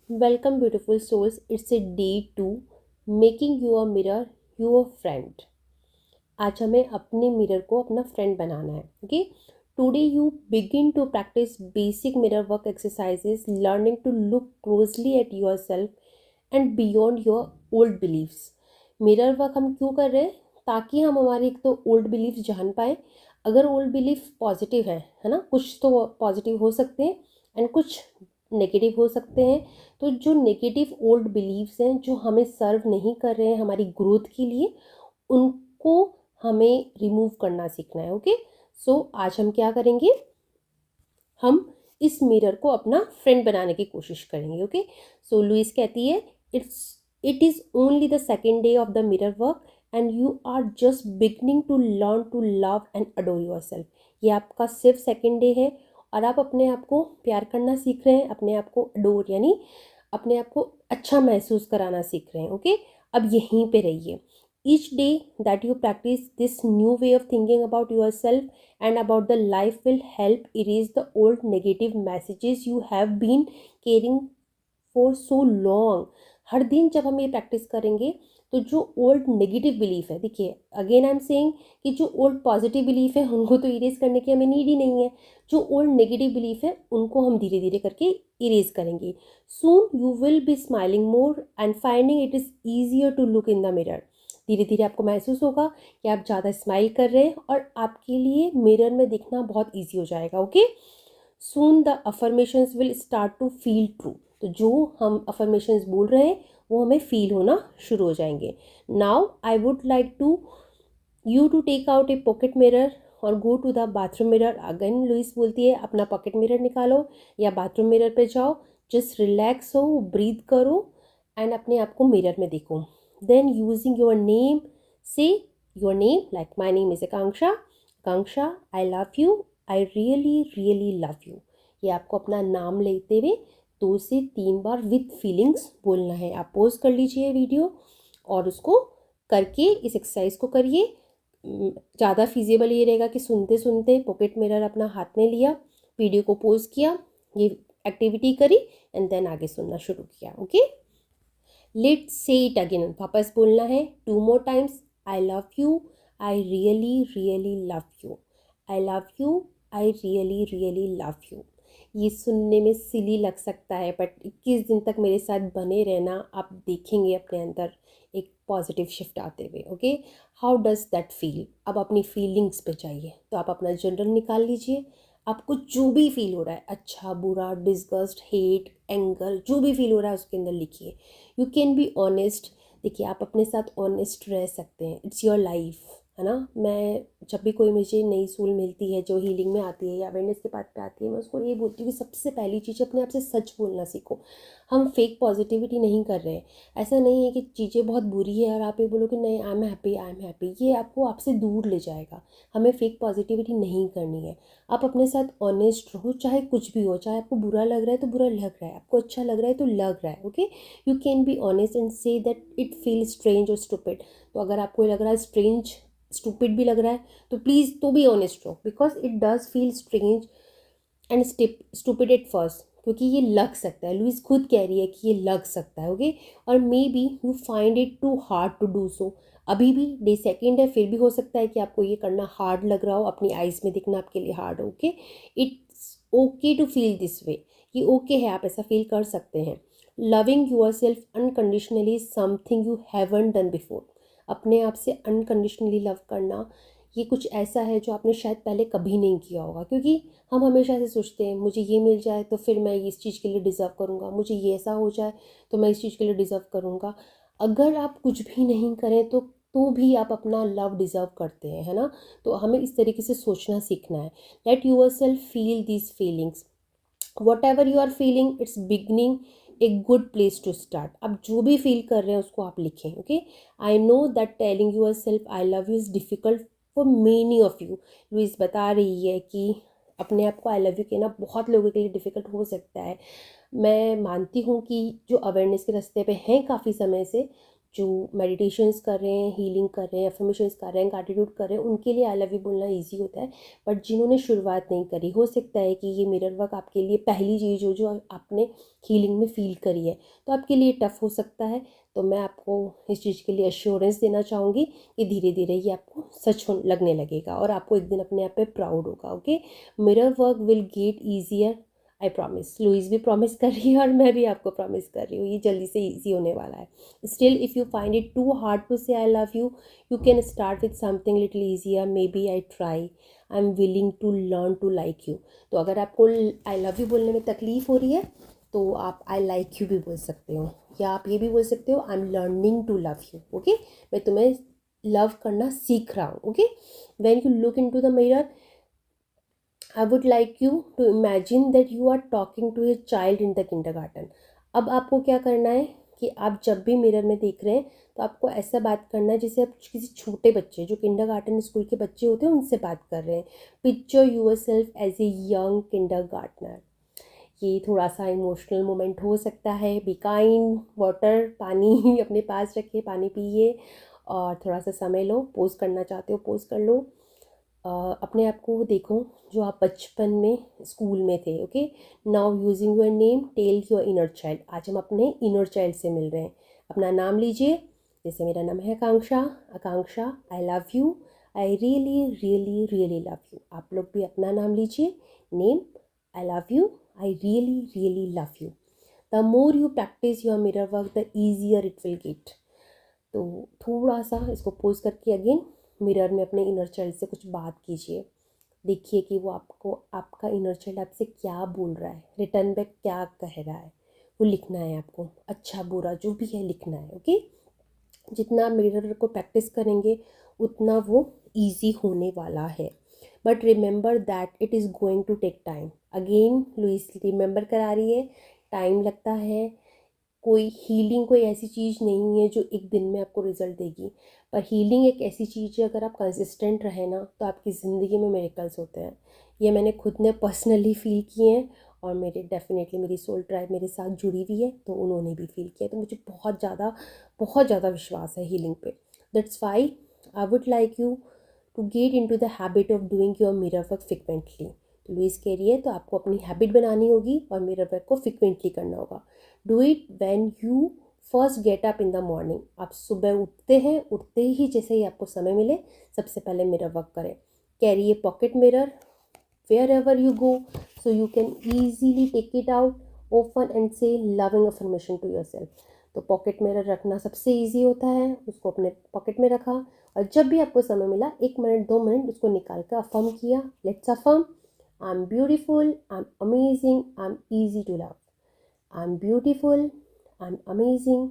Welcome, beautiful souls. It's a day 2 making your mirror your friend. आज हमें अपने mirror को अपना फ्रेंड बनाना है. Okay, today you begin to practice basic mirror work exercises, learning to look closely at yourself and beyond your old beliefs. Mirror work हम क्यों कर रहे हैं? ताकि हम हमारे एक तो ओल्ड बिलीव्स जान पाए. अगर ओल्ड बिलीफ पॉजिटिव है ना, कुछ तो पॉजिटिव हो सकते हैं एंड कुछ नेगेटिव हो सकते हैं. तो जो नेगेटिव ओल्ड बिलीव्स हैं जो हमें सर्व नहीं कर रहे हैं हमारी ग्रोथ के लिए, उनको हमें रिमूव करना सीखना है. ओके, सो आज हम क्या करेंगे, हम इस मिरर को अपना फ्रेंड बनाने की कोशिश करेंगे. ओके, सो लुइस कहती है it is only the second day of the mirror work and you are just beginning to learn to love and adore yourself. ये आपका सिर्फ सेकेंड डे है और आप अपने आप को प्यार करना सीख रहे हैं, अपने आप को अडोर यानी अपने आप को अच्छा महसूस कराना सीख रहे हैं. ओके, अब यहीं पे रहिए. Each day that you practice this new way of thinking about yourself and about the life will help erase the old negative messages you have been carrying for so long. हर दिन जब हम ये practice करेंगे तो जो old negative belief है, देखिए again I am saying कि जो ओल्ड पॉजिटिव बिलीफ है उनको तो इरेज करने की हमें नीड ही नहीं है. जो ओल्ड नेगेटिव बिलीफ है उनको हम धीरे धीरे करके इरेज करेंगे. Soon you will be smiling more and finding it is easier to look in the mirror. धीरे धीरे आपको महसूस होगा कि आप ज़्यादा स्माइल कर रहे हैं और आपके लिए मिरर में दिखना बहुत ईजी हो जाएगा. Okay, soon the affirmations will start to feel true. तो जो हम अफर्मेशंस बोल रहे हैं वो हमें फील होना शुरू हो जाएंगे. Now I would like to you to take out a pocket mirror और go to the bathroom mirror. Again Louise बोलती है अपना पॉकेट मिरर निकालो या बाथरूम मिरर पे जाओ, जस्ट रिलैक्स हो, ब्रीथ करो एंड अपने आप को मिरर में देखो. Then using your name, say your name like my name is Akanksha. Akanksha, I love you. I really, really love you. ये आपको अपना नाम लेते हुए 2 से 3 बार विथ फीलिंग्स बोलना है. आप पॉज कर लीजिए वीडियो और उसको करके इस एक्सरसाइज को करिए. ज़्यादा फिजिबल ये रहेगा कि सुनते सुनते पॉकेट मिरर अपना हाथ में लिया, वीडियो को पॉज किया, ये एक्टिविटी करी एंड देन आगे सुनना शुरू किया. Okay, let's say it again. वापस बोलना है 2 more times. I love you. I really really love you. I love you. I really really love you. ये सुनने में सिली लग सकता है बट 21 दिन तक मेरे साथ बने रहना, आप देखेंगे अपने अंदर एक पॉजिटिव शिफ्ट आते हुए. Okay, how does that feel. अब अपनी फीलिंग्स पे जाइए. तो आप अपना जर्नल निकाल लीजिए. आपको जो भी फील हो रहा है, अच्छा बुरा, डिस्गस्ट, हेट, एंगर, जो भी फील हो रहा है उसके अंदर लिखिए. You can be honest. देखिए आप अपने साथ ऑनेस्ट रह सकते हैं. इट्स योर लाइफ, है ना. मैं जब भी कोई मुझे नई सोल मिलती है जो हीलिंग में आती है या अवेयरनेस के पाथ पे आती है, मैं उसको ये बोलती हूँ कि सबसे पहली चीज़ अपने आप से सच बोलना सीखो. हम फेक पॉजिटिविटी नहीं कर रहे हैं. ऐसा नहीं है कि चीज़ें बहुत बुरी है और आप ये बोलो कि नहीं I am happy, I am happy. ये आपको आपसे दूर ले जाएगा. हमें फेक पॉजिटिविटी नहीं करनी है. आप अपने साथ ऑनेस्ट रहो, चाहे कुछ भी हो. चाहे आपको बुरा लग रहा है तो बुरा लग रहा है, आपको अच्छा लग रहा है तो लग रहा है. Okay, you can be honest and say that it feel strange और स्टूपिड. तो अगर आपको लग रहा है स्ट्रेंज, स्टूपिड भी लग रहा है तो प्लीज़ तो भी ऑनेस्ट रहो, because it does feel strange and stupid at first. क्योंकि ये लग सकता है, लुइस खुद कह रही है कि ये लग सकता है. ओके, और maybe you find it too hard to do so. अभी भी डे सेकेंड है, फिर भी हो सकता है कि आपको ये करना हार्ड लग रहा हो, अपनी आइज़ में दिखना आपके लिए हार्ड हो. Okay, it's okay to feel this way. ये ओके है, आप ऐसा फील कर सकते हैं. Loving yourself unconditionally is something you haven't done before. अपने आप से अनकंडीशनली लव करना ये कुछ ऐसा है जो आपने शायद पहले कभी नहीं किया होगा. क्योंकि हम हमेशा से सोचते हैं मुझे ये मिल जाए तो फिर मैं इस चीज़ के लिए डिज़र्व करूँगा, मुझे ये ऐसा हो जाए तो मैं इस चीज़ के लिए डिज़र्व करूँगा. अगर आप कुछ भी नहीं करें तो भी आप अपना लव डिज़र्व करते हैं, है ना. तो हमें इस तरीके से सोचना सीखना है. Let yourself feel these feelings. Whatever you are feeling, it's beginning a good place to start. आप जो भी फील कर रहे हैं उसको आप लिखें. Okay, I know that telling yourself I love you is difficult for many of you. Louise बता रही है कि अपने आप को आई लव यू कहना बहुत लोगों के लिए डिफ़िकल्ट हो सकता है. मैं मानती हूँ कि जो अवेयरनेस के रास्ते पे हैं काफ़ी समय से, जो मेडिटेशंस कर रहे हैं, हीलिंग कर रहे हैं, अफर्मेशंस कर रहे हैं, ग्रैटिट्यूड कर रहे हैं, उनके लिए आई लव यू बोलना ईजी होता है। बट जिन्होंने शुरुआत नहीं करी, हो सकता है कि ये मिरर वर्क आपके लिए पहली चीज़ हो जो आपने हीलिंग में फ़ील करी है, तो आपके लिए टफ़ हो सकता है। तो मैं आपको इस चीज़ के लिए एश्योरेंस देना चाहूँगी कि धीरे धीरे ये आपको सच लगने लगेगा और आपको एक दिन अपने आप पे प्राउड होगा। Okay, mirror work will get easier, I promise. Louise भी प्रॉमिस कर रही है और मैं भी आपको प्रॉमिस कर रही हूँ, ये जल्दी से ईजी होने वाला है। Still if you find it too hard to say I love you, you can start with something little easier, maybe I try, I am willing to learn to like you. तो अगर आपको आई love you बोलने में तकलीफ़ हो रही है तो आप आई लाइक यू भी बोल सकते हो, या आप ये भी बोल सकते हो I am learning to love you. Okay, मैं तुम्हें लव करना सीख रहा हूँ। Okay, when you look into the mirror, I would like you to imagine that you are talking to a child in the kindergarten. अब आपको क्या करना है कि आप जब भी मिरर में देख रहे हैं तो आपको ऐसा बात करना है जैसे आप किसी छोटे बच्चे, जो किंडरगार्टन स्कूल के बच्चे होते हैं, उनसे बात कर रहे हैं। Picture yourself as a young kindergartner. ये थोड़ा सा इमोशनल मोमेंट हो सकता है। बी काइंड, वाटर, पानी अपने पास रखिए, पानी पिए और थोड़ा सा समय लो। पोज करना चाहते हो पोज कर लो। अपने आप को देखो जो आप बचपन में स्कूल में थे। Okay, now using your name tell your inner child. आज हम अपने इनर चाइल्ड से मिल रहे हैं। अपना नाम लीजिए, जैसे मेरा नाम है Akanksha. Akanksha, I love you, I really really really love you. आप लोग भी अपना नाम लीजिए, name, I love you, I really really love you. The more you practice your mirror work the easier it will get. तो थोड़ा सा इसको पोज करके अगेन मिरर में अपने इनर चाइल्ड से कुछ बात कीजिए। देखिए कि वो आपको, आपका इनर चाइल्ड आपसे क्या बोल रहा है, रिटर्न बैक क्या कह रहा है। वो लिखना है आपको, अच्छा बुरा जो भी है लिखना है। ओके, जितना मिरर को प्रैक्टिस करेंगे उतना वो ईजी होने वाला है। But remember that it is going to take time. Again Louise remember करा रही है, टाइम लगता है। कोई हीलिंग कोई ऐसी चीज़ नहीं है जो एक दिन में आपको रिजल्ट देगी, पर हीलिंग एक ऐसी चीज़ है अगर आप कंसिस्टेंट रहे ना तो आपकी ज़िंदगी में मिरेकल्स होते हैं। ये मैंने खुद ने पर्सनली फील किए हैं और मेरे डेफिनेटली मेरी सोल ट्राइब मेरे साथ जुड़ी हुई है तो उन्होंने भी फील किया। तो मुझे बहुत ज़्यादा विश्वास है हीलिंग पे। That's why I would like you to get into the habit of doing your mirror work frequently. तो लुइस कह रही है तो आपको अपनी हैबिट बनानी होगी और मिरर वर्क को फ्रिक्वेंटली करना होगा। Do it when you first get up in the morning. आप सुबह उठते हैं, उठते ही जैसे ही आपको समय मिले सबसे पहले मिरर वर्क करें। Carry a pocket mirror wherever you go so you can easily take it out open and say loving affirmation to yourself. तो पॉकेट मिरर रखना सबसे ईजी होता है, उसको अपने पॉकेट में रखा और जब भी आपको समय मिला 1 मिनट 2 मिनट उसको निकाल कर अफर्म किया। Let's affirm, I am beautiful, I am amazing, I am easy to love, I am beautiful, I am amazing,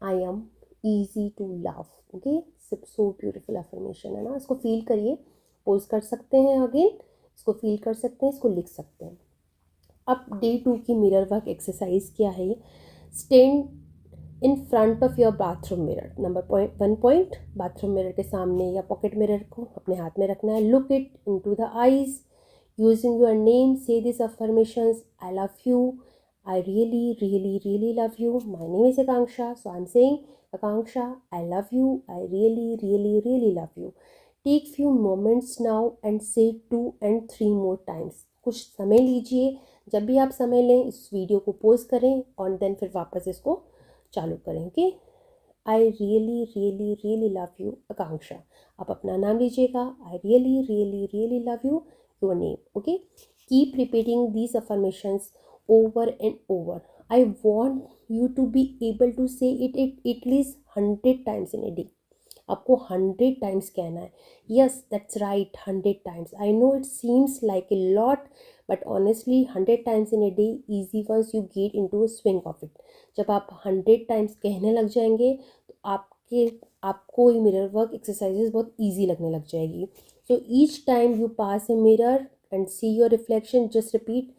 I am easy to love. Okay, सब सो ब्यूटीफुल अफर्मेशन है ना। इसको feel करिए, pose कर सकते हैं again, इसको feel कर सकते हैं, इसको लिख सकते हैं। अब डे 2 की मिरर वर्क एक्सरसाइज क्या है? Stand in front of your bathroom mirror. Number 1 point, bathroom mirror के सामने या पॉकेट मिरर को अपने हाथ में रखना है। Look it into the eyes, using your name say this affirmations, I love you, I really, really, really love you. My name is Akanksha, so I'm saying, Akanksha, I love you. I really, really, really love you. Take few moments now and say 2 and 3 more times. कुछ समय लीजिए, जब भी आप समय लें इस video को पॉज करें और देन फिर वापस इसको चालू करें। Okay, I really really really love you Akanksha. आप अपना नाम लीजिएगा, I really really really love you, your name. Okay, keep repeating these affirmations over and over. I want you to be able to say it at least 100 times in a day. आपको 100 times कहना है। Yes, that's right, 100 times. I know it seems like a lot, but honestly 100 times in a day easy once you get into a swing of it. जब आप 100 times कहने लग जाएंगे तो आपको ये मिरर वर्क एक्सरसाइजेज बहुत ईजी लगने लग जाएगी। So each time you pass a mirror and see your reflection, just repeat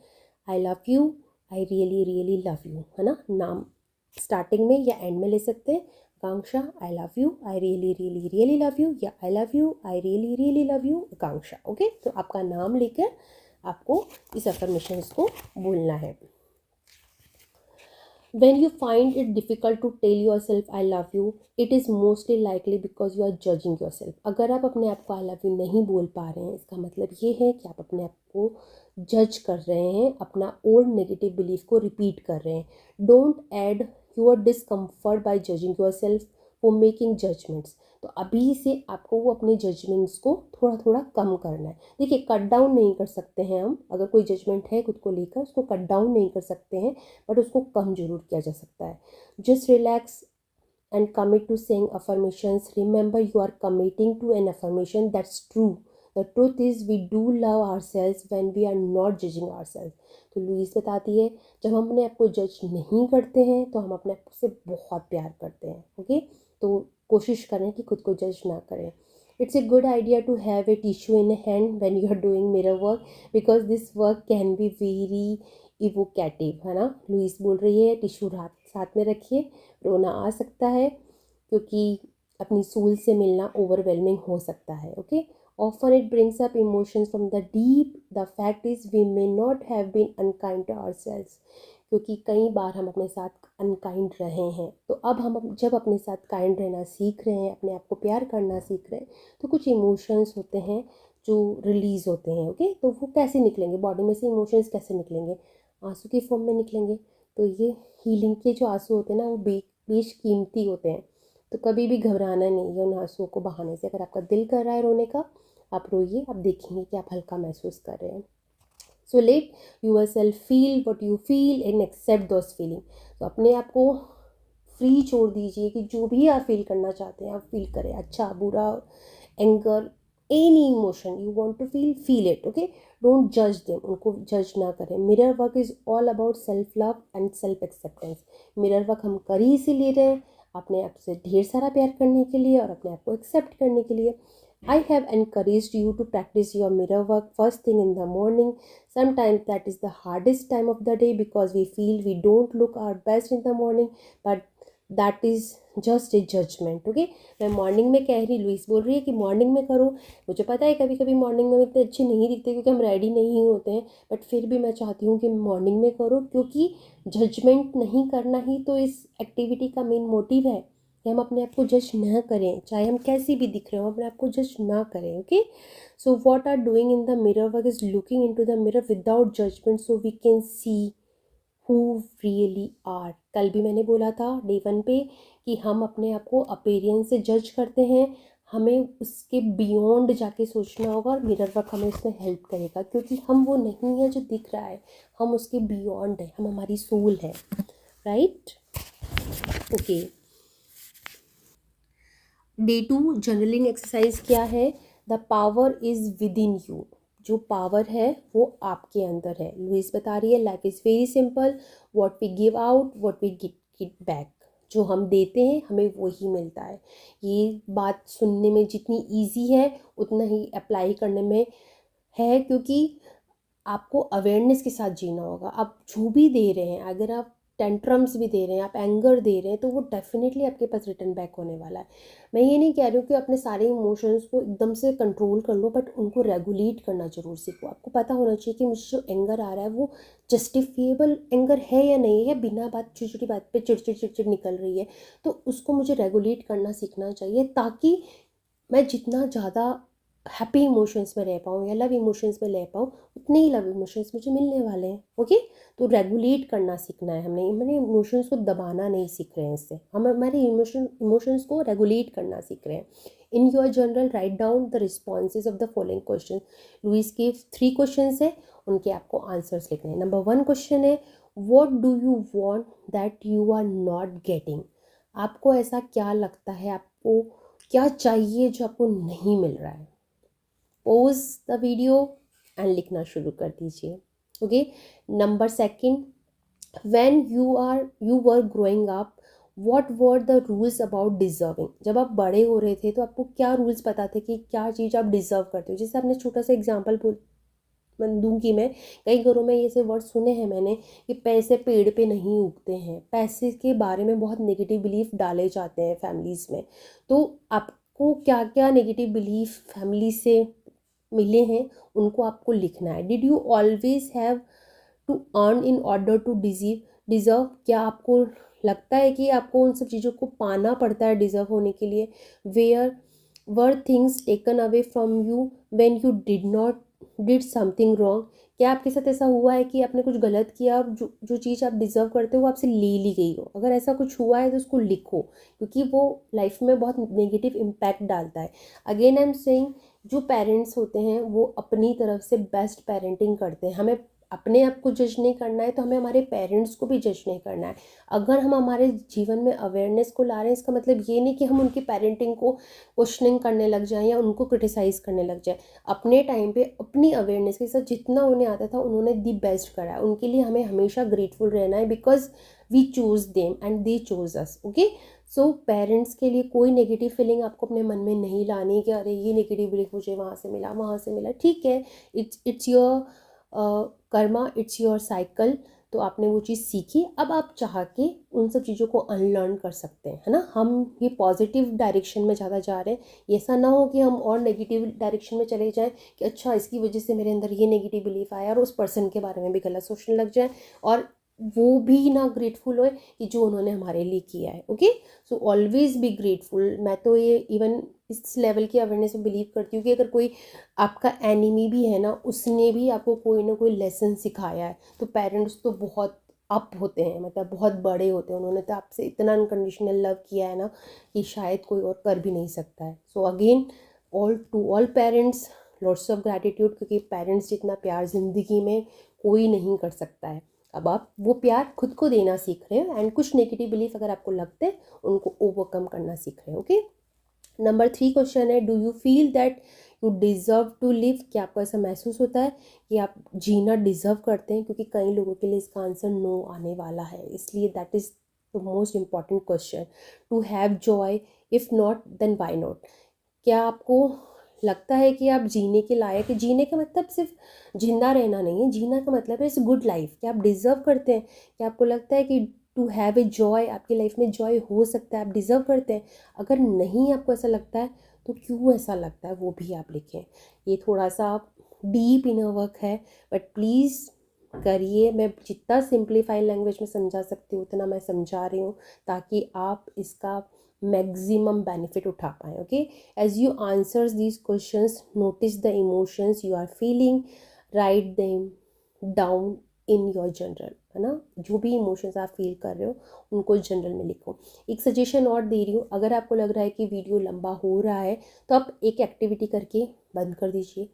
I love you, I really really love you, है ना। नाम स्टार्टिंग में या एंड में ले सकते हैं। Akanksha, I love you, I really really really love you, या I love you, I really really love you Akanksha. Okay, तो आपका नाम लेकर आपको इस अफर्मेशंस को बोलना है। When you find it difficult to tell yourself I love you, it is mostly likely because you are judging yourself. अगर आप अपने आप को I love you नहीं बोल पा रहे हैं, इसका मतलब ये है कि आप अपने आप को जज कर रहे हैं, अपना ओल्ड नेगेटिव बिलीफ को रिपीट कर रहे हैं. Don't add your discomfort by judging yourself for making judgments. तो अभी से आपको वो अपने जजमेंट्स को थोड़ा थोड़ा कम करना है. देखिए, कट डाउन नहीं कर सकते हैं हम. अगर कोई जजमेंट है खुद को लेकर, उसको कट डाउन नहीं कर सकते हैं, बट उसको कम जरूर किया जा सकता है. Just relax and commit to saying affirmations. Remember, you are committing to an affirmation that's true. The truth is we do love ourselves when we are not judging ourselves. तो लुइस बताती है, जब हम अपने आप को जज नहीं करते हैं तो हम अपने आप से बहुत प्यार करते हैं. ओके, तो कोशिश करें कि खुद को जज ना करें. It's a good idea to have a tissue in hand when you are doing mirror work because this work can be very evocative, है ना. लुइस बोल रही है टिश्यू साथ में रखिए, रोना आ सकता है क्योंकि अपनी सोल से मिलना ओवरवेलमिंग हो सकता है. Okay, often it brings up emotions from the deep. The fact is we may not have been unkind to ourselves, क्योंकि कई बार हम अपने साथ अनकाइंड रहे हैं. तो अब हम जब अपने साथ काइंड रहना सीख रहे हैं, अपने आप को प्यार करना सीख रहे हैं, तो कुछ इमोशंस होते हैं जो रिलीज़ होते हैं. ओके, तो वो कैसे निकलेंगे बॉडी में से, इमोशंस कैसे निकलेंगे, आंसू की फॉर्म में निकलेंगे. तो ये हीलिंग के जो आंसू होते हैं ना, वो बेशकीमती होते हैं. तो कभी भी घबराना नहीं है उन आंसुओं को बहाने से. अगर आपका दिल कर रहा है रोने का, आप रोइए, आप देखेंगे कि आप हल्का महसूस कर रहे हैं. So let yourself feel what you feel and accept those feeling. तो अपने आप को फ्री छोड़ दीजिए कि जो भी आप फील करना चाहते हैं आप फील करें. अच्छा, बुरा, anger, any emotion you want to feel it. Okay, don't जज देम, उनको जज ना करें. Mirror work is all about self love and self acceptance. Mirror work हम कर ही इसीलिए रहे हैं, अपने आप से ढेर सारा प्यार करने के लिए और अपने आप को एक्सेप्ट करने के लिए. I have encouraged you to practice your mirror work first thing in the morning. Sometimes that is the hardest time of the day because we feel we don't look our best in the morning, but that is just a judgment. Okay, मैं morning में कह रही, Louis बोल रही है कि morning में करो. मुझे पता है कभी कभी मॉर्निंग में इतने अच्छे नहीं दिखते क्योंकि हम रेडी नहीं होते हैं, बट फिर भी मैं चाहती हूँ कि मॉर्निंग में करो, क्योंकि जजमेंट नहीं करना ही तो इस एक्टिविटी का मेन मोटिव है कि हम अपने आप को जज ना करें. चाहे हम कैसी भी दिख रहे हो, अपने आप को जज ना करें. Okay, so what are doing in the mirror work is looking into the mirror without judgment so we can see who really are. कल भी मैंने बोला था डे 1 पे कि हम अपने आप को अपीयरेंस से जज करते हैं. हमें उसके बियॉन्ड जाके सोचना होगा और मिरर वर्क हमें उसमें हेल्प करेगा, क्योंकि हम वो नहीं है जो दिख रहा है, हम उसके बियॉन्ड है, हम हमारी सोल है. Right, okay. Day 2 journaling exercise क्या है. The power is within you. जो पावर है वो आपके अंदर है. लुइस बता रही है life is very simple, what we give out what we get back. जो हम देते हैं हमें वही मिलता है. ये बात सुनने में जितनी ईजी है उतना ही अप्लाई करने में है, क्योंकि आपको अवेयरनेस के साथ जीना होगा. आप जो भी दे रहे हैं, अगर आप टेंट्रम्स भी दे रहे हैं, आप एंगर दे रहे हैं, तो वो डेफिनेटली आपके पास रिटर्न बैक होने वाला है. मैं ये नहीं कह रही हूँ कि अपने सारे इमोशंस को एकदम से कंट्रोल कर लो, बट उनको रेगुलेट करना ज़रूर सीखो. आपको पता होना चाहिए कि मुझे जो एंगर आ रहा है वो जस्टिफिएबल एंगर है या नहीं है, बिना बात छोटी छोटी बात पे चिड़चिड़ निकल रही है, तो उसको मुझे रेगुलेट करना सीखना चाहिए, ताकि मैं जितना ज़्यादा हैप्पी इमोशंस में रह पाऊँ या लव इमोशंस में रह पाऊँ, उतने ही लव इमोशंस मुझे मिलने वाले हैं. ओके, तो रेगुलेट करना सीखना है हमने. मैंने इमोशंस को दबाना नहीं सीख रहे हैं, इससे हम हमारे इमोशंस को रेगुलेट करना सीख रहे हैं. In your journal write down the responses of the following question. Louise के 3 क्वेश्चन है, उनके आपको आंसर्स लिखने हैं. नंबर 1 क्वेश्चन है, what do you want that you are not getting. आपको ऐसा क्या लगता है, आपको क्या चाहिए जो आपको नहीं मिल रहा है. पोज द वीडियो एंड लिखना शुरू कर दीजिए. Okay, number 2, when you were growing up what were the rules about deserving. जब आप बड़े हो रहे थे तो आपको क्या रूल्स पता थे कि क्या चीज़ आप डिजर्व करते हो. जैसे आपने छोटा सा एग्जांपल दूंगी मैं, कई घरों में ये से वर्ड सुने हैं मैंने कि पैसे पेड़ पे नहीं उगते हैं. पैसे के बारे में बहुत नेगेटिव बिलीफ डाले जाते हैं फैमिलीज़ में. तो आपको क्या क्या नेगेटिव बिलीफ फैमिली से मिले हैं उनको आपको लिखना है. Did you always have to earn in order to deserve. Deserve, क्या आपको लगता है कि आपको उन सब चीज़ों को पाना पड़ता है डिज़र्व होने के लिए? Where were things taken away from you when you did something wrong? क्या आपके साथ ऐसा हुआ है कि आपने कुछ गलत किया, जो जो चीज़ आप डिज़र्व करते हो वो आपसे ले ली गई हो? अगर ऐसा कुछ हुआ है तो उसको लिखो, क्योंकि वो लाइफ में बहुत नेगेटिव इम्पैक्ट डालता है। अगेन आई एम सेइंग, जो पेरेंट्स होते हैं वो अपनी तरफ से बेस्ट पेरेंटिंग करते हैं। हमें अपने आप को जज नहीं करना है तो हमें हमारे पेरेंट्स को भी जज नहीं करना है। अगर हम हमारे जीवन में अवेयरनेस को ला रहे हैं, इसका मतलब ये नहीं कि हम उनकी पेरेंटिंग को क्वेश्चनिंग करने लग जाएं या उनको क्रिटिसाइज़ करने लग जाएं। अपने टाइम पे अपनी अवेयरनेस के साथ जितना उन्हें आता था उन्होंने दी बेस्ट करा है। उनके लिए हमें हमेशा ग्रेटफुल रहना है, because we choose them and they choose us. Okay, so parents के लिए कोई नेगेटिव फीलिंग आपको अपने मन में नहीं लानी कि अरे ये नेगेटिव बिलीफ मुझे वहाँ से मिला, वहाँ से मिला। ठीक है, it's your Karma, it's your cycle. तो आपने वो चीज़ सीखी, अब आप चाह के उन सब चीज़ों को अनलर्न कर सकते हैं, है ना। हम ये पॉजिटिव डायरेक्शन में ज़्यादा जा रहे हैं, ऐसा ना हो कि हम और नेगेटिव डायरेक्शन में चले जाएं कि अच्छा इसकी वजह से मेरे अंदर ये नेगेटिव बिलीफ आया, और उस पर्सन के बारे में भी गलत सोचने लग जाए, और वो भी ना ग्रेटफुल हो कि जो उन्होंने हमारे लिए किया है। Okay, so always be grateful. मैं तो ये इवन इस लेवल की अवेयरनेस में बिलीव करती हूँ कि अगर कोई आपका एनिमी भी है ना, उसने भी आपको कोई ना कोई लेसन सिखाया है, तो पेरेंट्स तो बहुत अप होते हैं, मतलब बहुत बड़े होते हैं। उन्होंने तो आपसे इतना अनकंडीशनल लव किया है ना कि शायद कोई और कर भी नहीं सकता है। So again, all parents, lots of gratitude, क्योंकि पेरेंट्स जितना प्यार ज़िंदगी में कोई नहीं कर सकता है। अब आप वो प्यार खुद को देना सीख रहे हो, एंड कुछ नेगेटिव बिलीफ अगर आपको लगते हैं उनको ओवरकम करना सीख रहे हो। ओके, नंबर 3 क्वेश्चन है, do you feel that you deserve to live? क्या आपको ऐसा महसूस होता है कि आप जीना डिज़र्व करते हैं? क्योंकि कई लोगों के लिए इसका आंसर नो आने वाला है, इसलिए that is the most important question. To have joy, if not then why not? क्या आपको लगता है कि आप जीने के लायक है? जीने का मतलब सिर्फ जिंदा रहना नहीं है, जीना का मतलब है इट्स गुड लाइफ। क्या आप डिज़र्व करते हैं? क्या आपको लगता है कि टू हैव ए जॉय, आपकी लाइफ में जॉय हो सकता है, आप डिज़र्व करते हैं? अगर नहीं आपको ऐसा लगता है तो क्यों ऐसा लगता है वो भी आप लिखें। ये थोड़ा सा डीप इनर वर्क है, बट प्लीज़ करिए। मैं जितना सिंप्लीफाई लैंग्वेज में समझा सकती हूँ उतना मैं समझा रही हूँ, ताकि आप इसका मैक्सिमम बेनिफिट उठा पाएँ। Okay, as you answers these questions, notice the emotions you are feeling, write them down in your journal, है ना। जो भी इमोशंस आप फील कर रहे हो उनको जर्नल में लिखो। एक सजेशन और दे रही हूँ, अगर आपको लग रहा है कि वीडियो लंबा हो रहा है तो आप एक एक्टिविटी करके बंद कर दीजिए।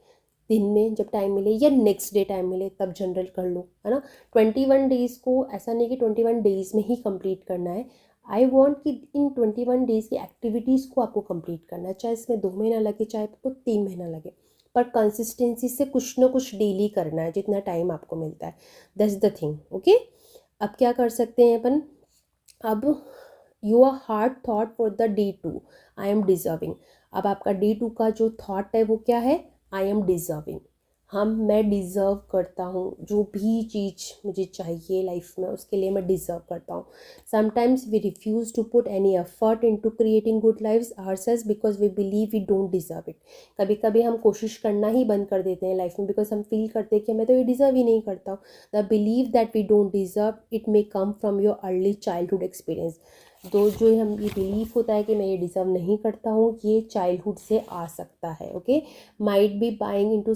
दिन में जब टाइम मिले या नेक्स्ट डे टाइम मिले तब जनरल कर लो, है ना। 21 डेज़ को ऐसा नहीं कि 21 डेज़ में ही कंप्लीट करना है। आई वॉन्ट कि इन 21 डेज़ की एक्टिविटीज़ को आपको कंप्लीट करना है, चाहे इसमें 2 महीना लगे चाहे आपको 3 महीना लगे, पर कंसिस्टेंसी से कुछ ना कुछ डेली करना है जितना टाइम आपको मिलता है। That's the thing. ओके, अब क्या कर सकते हैं अपन? अब your heart thought for the day 2, I am deserving. अब आपका डे 2 का जो थॉट है वो क्या है? I am deserving. मैं डिज़र्व करता हूँ, जो भी चीज़ मुझे चाहिए लाइफ में उसके लिए मैं डिज़र्व करता हूँ। Sometimes we refuse to put any effort into creating good lives ourselves because we believe we don't deserve it. कभी कभी हम कोशिश करना ही बंद कर देते हैं लाइफ में, बिकॉज हम फील करते हैं कि मैं तो ये डिज़र्व ही नहीं करता हूँ। The believe that we don't deserve it may come from your early childhood experience. तो जो हम ये बिलीफ होता है कि मैं ये डिज़र्व नहीं करता हूँ, ये चाइल्डहुड से आ सकता है। Okay, might be buying into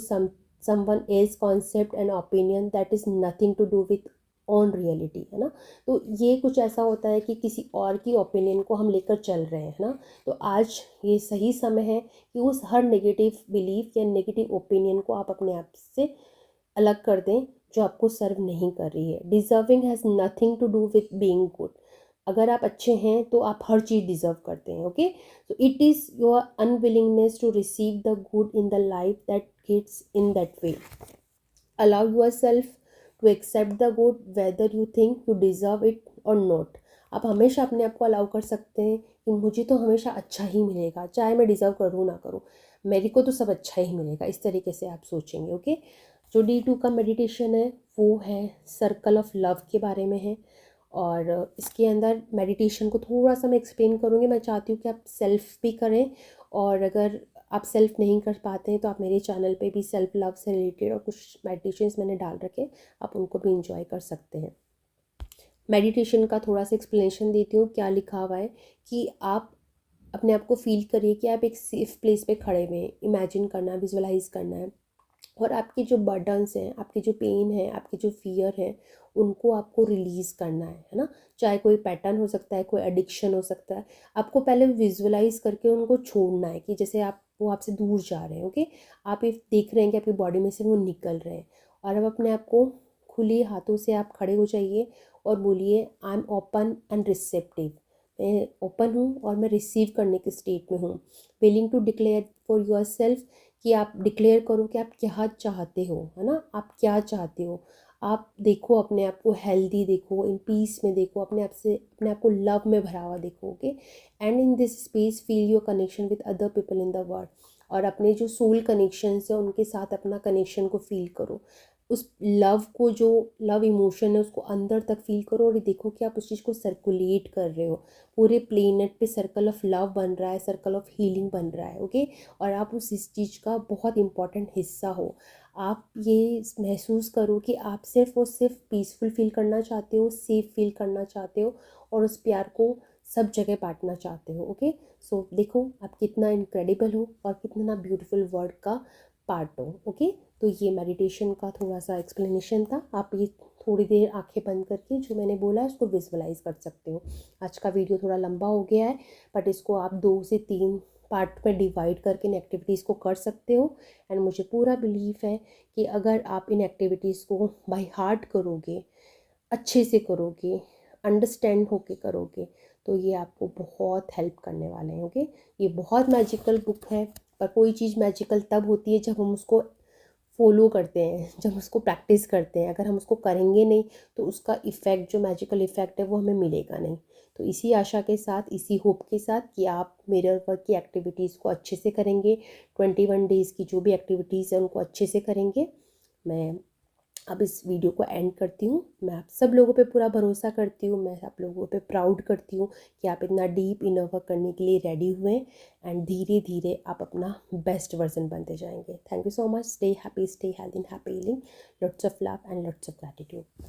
someone else concept and opinion that is nothing to do with on reality, है ना। तो ये कुछ ऐसा होता है कि किसी और की ओपिनियन को हम लेकर चल रहे हैं, है ना। तो आज ये सही समय है कि उस हर नेगेटिव बिलीफ या नेगेटिव ओपिनियन को आप अपने आप से अलग कर दें जो आपको सर्व नहीं कर रही है। Deserving has nothing to do with being good. अगर आप अच्छे हैं तो आप हर चीज़ डिज़र्व करते हैं। Okay, so it is your unwillingness to receive the good in the life that gets in that way. Allow yourself to accept the good whether you think you deserve it or not. आप हमेशा अपने आप को allow कर सकते हैं कि मुझे तो हमेशा अच्छा ही मिलेगा, चाहे मैं डिज़र्व करूँ ना करूँ, मेरे को तो सब अच्छा ही मिलेगा। इस तरीके से आप सोचेंगे। ओके, जो डे 2 का मेडिटेशन है वो है सर्कल ऑफ लव के बारे में है, और इसके अंदर मेडिटेशन को थोड़ा सा मैं एक्सप्लेन करूँगी। मैं चाहती हूँ कि आप सेल्फ भी करें, और अगर आप सेल्फ नहीं कर पाते हैं तो आप मेरे चैनल पे भी सेल्फ लव से रिलेटेड और कुछ मेडिटेशंस मैंने डाल रखे, आप उनको भी इंजॉय कर सकते हैं। मेडिटेशन का थोड़ा सा एक्सप्लेनेशन देती हूँ। क्या लिखा हुआ है कि आप अपने आप को फील करिए कि आप एक सेफ प्लेस पे खड़े हुए हैं, इमेजिन करना है, विजुअलाइज करना है, और आपके जो बर्डन्स हैं, आपके जो पेन है, आपके जो फियर है, उनको आपको रिलीज़ करना है ना। चाहे कोई पैटर्न हो सकता है, कोई एडिक्शन हो सकता है, आपको पहले विजुअलाइज करके उनको छोड़ना है कि जैसे आप वो आपसे दूर जा रहे हैं। ओके, आप ये देख रहे हैं कि आपकी बॉडी में से वो निकल रहे हैं, और अब अपने आप को खुले हाथों से आप खड़े हो जाइए और बोलिए I am open and receptive. मैं ओपन हूँ और मैं रिसीव करने के स्टेट में हूँ। Willing to declare for yourself, कि आप डिक्लेयर करो कि आप क्या चाहते हो, है ना, आप क्या चाहते हो। आप देखो अपने आप को हेल्दी देखो, इन पीस में देखो, अपने आप से अपने आप को लव में भरा हुआ देखो। Okay, and in this space feel your connection with other people in the world, और अपने जो सोल कनेक्शंस है उनके साथ अपना कनेक्शन को फील करो। उस लव को, जो लव इमोशन है उसको अंदर तक फील करो, और देखो कि आप उस चीज़ को सर्कुलेट कर रहे हो। पूरे प्लेनेट पे सर्कल ऑफ लव बन रहा है, सर्कल ऑफ हीलिंग बन रहा है। ओके, और आप उस इस चीज़ का बहुत इम्पॉर्टेंट हिस्सा हो। आप ये महसूस करो कि आप सिर्फ और सिर्फ पीसफुल फील करना चाहते हो, सेफ फील करना चाहते हो, और उस प्यार को सब जगह बांटना चाहते हो। ओके, सो देखो आप कितना इनक्रेडिबल हो और कितना ब्यूटीफुल वर्ल्ड का पार्ट हो। ओके, तो ये मेडिटेशन का थोड़ा सा एक्सप्लेनेशन था। आप ये थोड़ी देर आंखें बंद करके जो मैंने बोला उसको विजुअलाइज कर सकते हो। आज का वीडियो थोड़ा लंबा हो गया है, बट इसको आप 2 से 3 पार्ट में डिवाइड करके इन एक्टिविटीज़ को कर सकते हो। एंड मुझे पूरा बिलीव है कि अगर आप इन एक्टिविटीज़ को बाय हार्ट करोगे, अच्छे से करोगे, अंडरस्टैंड होके करोगे, तो ये आपको बहुत हेल्प करने वाले हैं। ओके, ये बहुत मैजिकल बुक है, पर कोई चीज़ मैजिकल तब होती है जब हम उसको फॉलो करते हैं, जब उसको प्रैक्टिस करते हैं। अगर हम उसको करेंगे नहीं तो उसका इफ़ेक्ट, जो मैजिकल इफ़ेक्ट है, वो हमें मिलेगा नहीं। तो इसी आशा के साथ, इसी होप के साथ कि आप मिरर वर्क की एक्टिविटीज़ को अच्छे से करेंगे, 21 डेज़ की जो भी एक्टिविटीज़ है उनको अच्छे से करेंगे। मैं अब इस वीडियो को एंड करती हूँ। मैं आप सब लोगों पे पूरा भरोसा करती हूँ, मैं आप लोगों पे प्राउड करती हूँ कि आप इतना डीप इनर वर्क करने के लिए रेडी हुए, एंड धीरे धीरे आप अपना बेस्ट वर्जन बनते जाएंगे। Thank you so much. Stay happy, stay healthy and happy healing. Lots of love and lots of gratitude.